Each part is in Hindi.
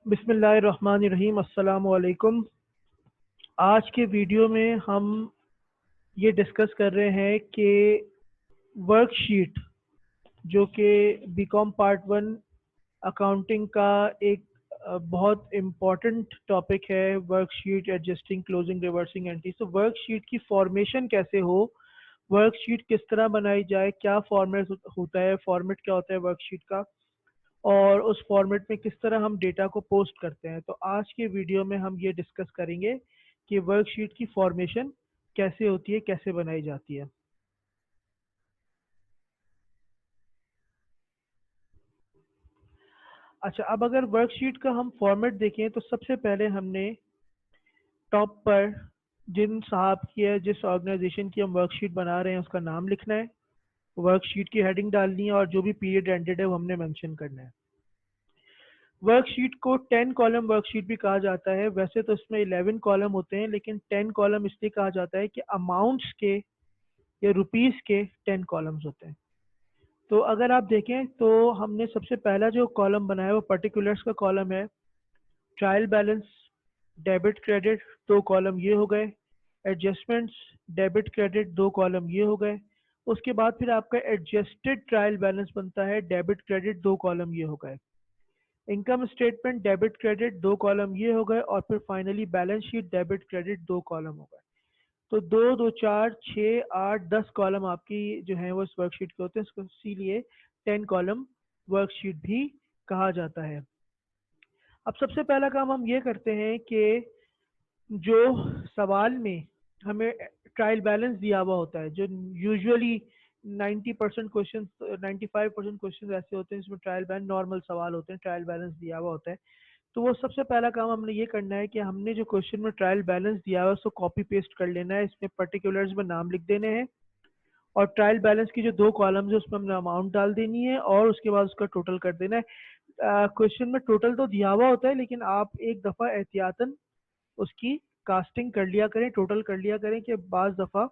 बिस्मिल्लाहिर्रहमानिर्रहीम। अस्सलाम वालेकुम। आज के वीडियो में हम ये डिस्कस कर रहे हैं कि वर्कशीट जो कि बीकॉम पार्ट वन अकाउंटिंग का एक बहुत इम्पॉर्टेंट टॉपिक है। Worksheet, adjusting, closing, reversing entry. तो वर्कशीट की फॉर्मेशन कैसे हो, वर्कशीट किस तरह बनाई जाए, क्या फॉर्मेट होता है, फॉर्मेट क्या होता है वर्कशीट का, और उस फॉर्मेट में किस तरह हम डेटा को पोस्ट करते हैं। तो आज के वीडियो में हम ये डिस्कस करेंगे कि वर्कशीट की फॉर्मेशन कैसे होती है, कैसे बनाई जाती है। अच्छा, अब अगर वर्कशीट का हम फॉर्मेट देखें तो सबसे पहले हमने टॉप पर जिन साहब की है, जिस ऑर्गेनाइजेशन की हम वर्कशीट बना रहे हैं, उसका नाम लिखना है, वर्कशीट की हेडिंग डालनी है, और जो भी पीरियड एंडेड है वो हमने मेंशन करना है। वर्कशीट को 10 कॉलम वर्कशीट भी कहा जाता है। वैसे तो इसमें 11 कॉलम होते हैं, लेकिन 10 कॉलम इसलिए कहा जाता है कि अमाउंट्स के या रुपीस के 10 कॉलम्स होते हैं। तो अगर आप देखें तो हमने सबसे पहला जो कॉलम बनाया है वो पर्टिकुलर्स का कॉलम है। ट्रायल बैलेंस, डेबिट क्रेडिट, दो कॉलम ये हो गए। एडजस्टमेंट्स, डेबिट क्रेडिट, दो कॉलम ये हो गए। उसके बाद फिर आपका एडजस्टेड ट्रायल बैलेंस बनता है, डेबिट क्रेडिट, दो कॉलम ये हो गए। इनकम स्टेटमेंट, डेबिट क्रेडिट, दो कॉलम ये हो गए। और फिर finally balance sheet, debit credit, दो कॉलम हो गए। तो दो दो चार छः आठ 10 कॉलम आपकी जो है वो इस वर्कशीट के होते हैं, इसको इसीलिए 10 कॉलम वर्कशीट भी कहा जाता है। अब सबसे पहला काम हम ये करते हैं कि जो सवाल में हमें ट्रायल बैलेंस दिया हुआ होता है, जो यूजुअली 90% क्वेश्चन, 95% क्वेश्चन ऐसे होते हैं जिसमें ट्रायल बैलेंस, नॉर्मल सवाल होते हैं, ट्रायल बैलेंस दिया हुआ होता है। तो वो सबसे पहला काम हमने ये करना है कि हमने जो क्वेश्चन में ट्रायल बैलेंस दिया हुआ है उसको कॉपी पेस्ट कर लेना है, इसमें पर्टिकुलर्स में नाम लिख देने हैं, और ट्रायल बैलेंस की जो दो कॉलम्स है उसमें हमने अमाउंट डाल देनी है, और उसके बाद उसका टोटल कर देना है। क्वेश्चन में टोटल तो दिया हुआ होता है, लेकिन आप एक दफ़ा एहतियातन उसकी कास्टिंग कर लिया करें, टोटल कर लिया करें, कि बाज़ दफ़ा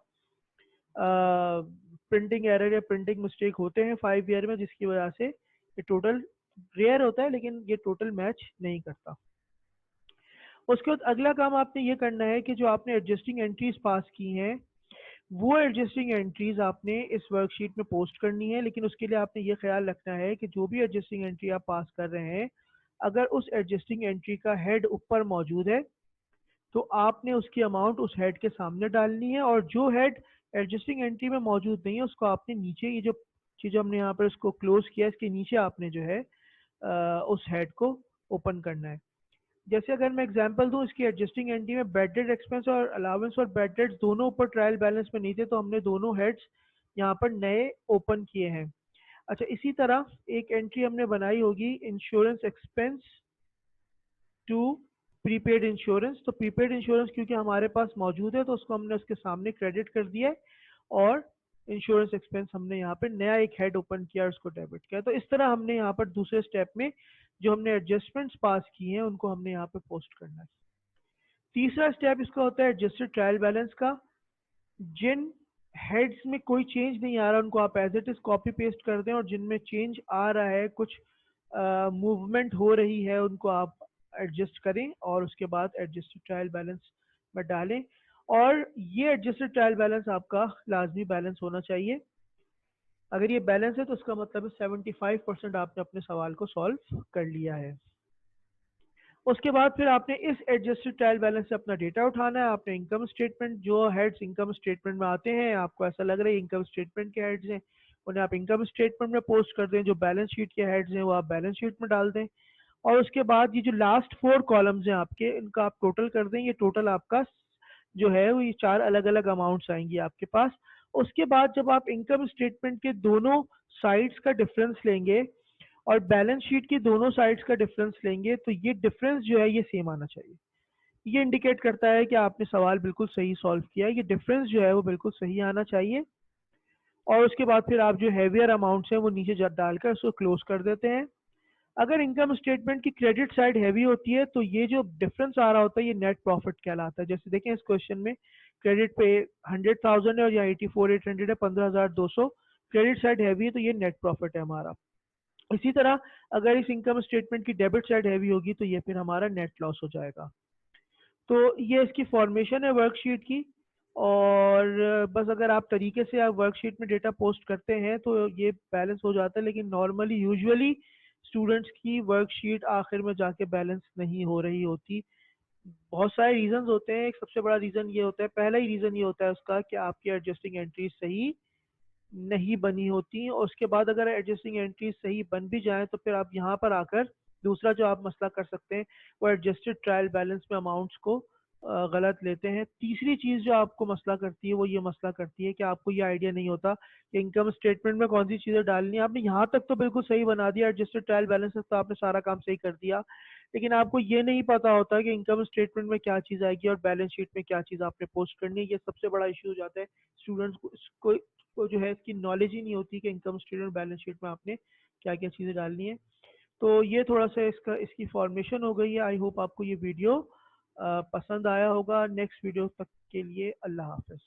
प्रिंटिंग एरर या प्रिंटिंग मिस्टेक होते हैं 5 ईयर में, जिसकी वजह से ये टोटल रेयर होता है, लेकिन ये टोटल मैच नहीं करता। उसके बाद अगला काम आपने ये करना है कि जो आपने एडजस्टिंग एंट्रीज पास की हैं, वो एडजस्टिंग एंट्रीज आपने इस वर्कशीट में पोस्ट करनी है। लेकिन उसके लिए आपने ये ख्याल रखना है कि जो भी एडजस्टिंग एंट्री आप पास कर रहे हैं, अगर उस एडजस्टिंग एंट्री का हेड ऊपर मौजूद है तो आपने उसकी अमाउंट उस हेड के सामने डालनी है, और जो हेड एडजस्टिंग एंट्री में मौजूद नहीं है उसको आपने नीचे, ये जो चीज़ हमने यहाँ पर इसको क्लोज किया, इसके नीचे आपने जो है उस हेड को ओपन करना है। जैसे अगर मैं एग्जांपल दूं, इसकी एडजस्टिंग एंट्री में बेड डेड एक्सपेंस और अलाउंस और बेड डेड दोनों ऊपर ट्रायल बैलेंस में नहीं थे, तो हमने दोनों हेड्स यहाँ पर नए ओपन किए हैं। अच्छा, इसी तरह एक एंट्री हमने बनाई होगी, insurance expense to prepaid insurance. तो प्रीपेड इंश्योरेंस क्योंकि हमारे पास मौजूद है तो उसको हमने उसके सामने क्रेडिट कर दिया है, और इंश्योरेंस एक्सपेंस हमने यहाँ पर नया एक हेड ओपन किया और उसको डेबिट किया। तो इस तरह हमने यहाँ पर दूसरे स्टेप में जो हमने एडजस्टमेंट्स पास किए हैं उनको हमने यहाँ पे पोस्ट करना है। तीसरा स्टेप इसका होता है एडजस्टेड ट्रायल बैलेंस का। जिन हेड्स में कोई चेंज नहीं आ रहा उनको आप as it is copy paste कर दें, और जिनमें चेंज आ रहा है, कुछ मूवमेंट हो रही है, उनको आप एडजस्ट करें और उसके बाद एडजस्टेड ट्रायल बैलेंस में डालें। और ये एडजस्टेड ट्रायल बैलेंस आपका लाजमी बैलेंस होना चाहिए। अगर ये बैलेंस है तो उसका मतलब है 75% आपने अपने सवाल को सॉल्व कर लिया है। उसके बाद फिर आपने इस एडजस्टेड ट्रायल बैलेंस से अपना डेटा उठाना है। आपने इनकम स्टेटमेंट, जो हेड्स इनकम स्टेटमेंट में आते हैं, आपको ऐसा लग रहा है इनकम स्टेटमेंट के हेड्स हैं, उन्हें आप इनकम स्टेटमेंट में पोस्ट कर दें। जो बैलेंस शीट के हेड्स हैं वो आप बैलेंस शीट में डाल दें। और उसके बाद ये जो लास्ट 4 कॉलम्स हैं आपके, इनका आप टोटल कर दें। ये टोटल आपका जो है वो ये 4 अलग अलग अमाउंट्स आएंगी आपके पास। उसके बाद जब आप इनकम स्टेटमेंट के दोनों साइड्स का डिफरेंस लेंगे और बैलेंस शीट की दोनों साइड्स का डिफरेंस लेंगे, तो ये डिफरेंस जो है ये सेम आना चाहिए। ये इंडिकेट करता है कि आपने सवाल बिल्कुल सही सॉल्व किया है। ये डिफरेंस जो है वो बिल्कुल सही आना चाहिए। और उसके बाद फिर आप जो हैवियर अमाउंट्स हैं वो नीचे डालकर उसको क्लोज कर देते हैं। अगर इनकम स्टेटमेंट की क्रेडिट साइड हैवी होती है तो ये जो डिफरेंस आ रहा होता है ये नेट प्रॉफिट कहलाता है। जैसे देखें इस क्वेश्चन में क्रेडिट पे 100,000 है और यहाँ 84,800 है, 15,200। क्रेडिट साइड हैवी है तो ये नेट प्रॉफिट है हमारा। इसी तरह अगर इस इनकम स्टेटमेंट की डेबिट साइड हैवी होगी तो ये फिर हमारा नेट लॉस हो जाएगा। तो ये इसकी फॉर्मेशन है वर्कशीट की। और बस अगर आप तरीके से आप वर्कशीट में डेटा पोस्ट करते हैं तो ये बैलेंस हो जाता है, लेकिन नॉर्मली यूजुअली स्टूडेंट्स की वर्कशीट आखिर में जाके बैलेंस नहीं हो रही होती। बहुत सारे रीजंस होते हैं। एक सबसे बड़ा रीजन ये होता है, पहला ही रीजन ये होता है उसका कि आपकी एडजस्टिंग एंट्री सही नहीं बनी होती। और उसके बाद अगर एडजस्टिंग एंट्री सही बन भी जाए तो फिर आप यहाँ पर आकर दूसरा जो आप मसला कर सकते हैं वो एडजस्टेड ट्रायल बैलेंस में अमाउंट्स को गलत लेते हैं। तीसरी चीज़ जो आपको मसला करती है वो ये मसला करती है कि आपको ये आइडिया नहीं होता कि इनकम स्टेटमेंट में कौन सी चीज़ें डालनी है। आपने यहाँ तक तो बिल्कुल सही बना दिया, एडजस्टेड ट्रायल बैलेंस तक तो आपने सारा काम सही कर दिया, लेकिन आपको ये नहीं पता होता कि इनकम स्टेटमेंट में क्या चीज़ आएगी और बैलेंस शीट में क्या चीज़ आपने पोस्ट करनी है। ये सबसे बड़ा इशू हो जाता है स्टूडेंट्स को जो है इसकी नॉलेज ही नहीं होती कि इनकम स्टेटमेंट बैलेंस शीट में आपने क्या क्या चीज़ें डालनी है। तो ये थोड़ा सा इसकी फॉर्मेशन हो गई है। आई होप आपको ये वीडियो पसंद आया होगा। नेक्स्ट वीडियो तक के लिए अल्लाह हाफिज़।